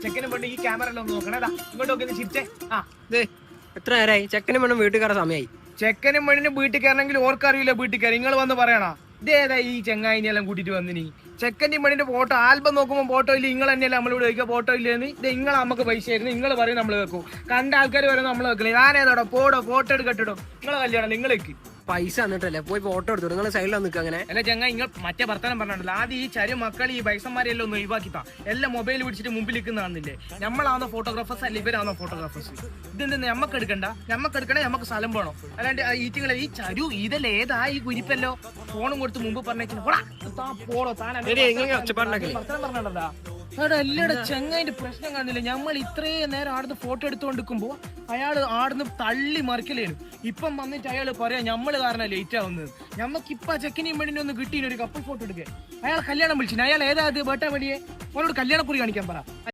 ചെക്കനും പെണ്ണ് ഈ ക്യാമറ ഒന്ന് നോക്കണേടാ, ഇങ്ങോട്ട് നോക്കി ചിരിച്ചേ. ആ എത്ര നേരമായി? ചെക്കനും പെണ്ണും വീട്ടിൽ കയറാൻ സമയമായി. ചെക്കനും പെണ്ണിനും വീട്ടിൽ കയറണമെങ്കിൽ ഓർക്കറിയില്ല വീട്ടിൽ കയറി, നിങ്ങൾ വന്ന് പറയണ ഇതേതാ ഈ ചെങ്ങായിനെല്ലാം കൂട്ടിട്ട് വന്നിനി. ചെക്കൻ്റെ പെണ്ണിന്റെ ഫോട്ടോ ആൽബം നോക്കുമ്പോൾ ഫോട്ടോ ഇല്ല, നിങ്ങൾ തന്നെയല്ലേ നമ്മളിവിടെ ചോദിക്കുക ഫോട്ടോ ഇല്ലെന്ന്. ഇത് നിങ്ങൾ നമുക്ക് പൈസ ആയിരുന്നു, നിങ്ങൾ പറയും നമ്മൾ വെക്കും. കണ്ട ആൾക്കാർ വരെ നമ്മൾ വെക്കില്ല. ഞാനേതോടെ പോടോ ഫോട്ടോ എടുക്കട്ടോ, നിങ്ങളെ കല്യാണം നിങ്ങളേക്ക് പൈസ തന്നിട്ടല്ലേ പോയി ഫോട്ടോ എടുത്തു. നിങ്ങൾ സൈഡിൽ നിൽക്കുക അങ്ങനെ. അല്ല ചങ്ങായി, നിങ്ങൾ മറ്റേ വർത്തമാനം പറഞ്ഞിട്ടില്ല. ആദ്യം ഈ ചെറിയ മക്കൾ ഈ വയസ്സന്മാരെല്ലാം ഒന്ന് ഒഴിവാക്കിത്താ. എല്ലാം മൊബൈൽ പിടിച്ചിട്ട് മുമ്പിൽ നിൽക്കുന്നതാണെന്നില്ലേ. നമ്മളാണോ ഫോട്ടോഗ്രാഫേഴ്സ് അല്ല ഇവരാണോ ഫോട്ടോഗ്രാഫേഴ്സ്? ഇതെന്താ നമുക്ക് എടുക്കണ്ട, നമുക്ക് എടുക്കണേ നമുക്ക് സ്ഥലം വേണം. അല്ലാണ്ട് ഈറ്റിങ്ങളെ ഈ ചരു ഇതല്ലേ ഏതാ ഈ കുരിപ്പല്ലോ ഫോണും കൊടുത്ത് മുമ്പ് പറഞ്ഞേക്കുന്നു. എല്ലാടെ ചെങ്ങായിന്റെ പ്രശ്നം കാണുന്നില്ല. നമ്മൾ ഇത്രയും നേരം ആടുന്ന് ഫോട്ടോ എടുത്തുകൊണ്ടിരിക്കുമ്പോ അയാൾ ആടുന്ന് തള്ളി മറിക്കലേനും. ഇപ്പം വന്നിട്ട് അയാൾ പറയാ നമ്മള് കാരണം ലേറ്റ് ആവുന്നത്. നമ്മക്കിപ്പ ചെക്കനെയും പെണ്ണിനും ഒന്ന് കിട്ടിയ ഒരു കപ്പിൾ ഫോട്ടോ എടുക്കുക. അയാൾ കല്യാണം വിളിച്ചു. അയാൾ ഏതാ ബേട്ടാ വലിയ അവരോട് കല്യാണക്കുറി കാണിക്കാൻ പറ.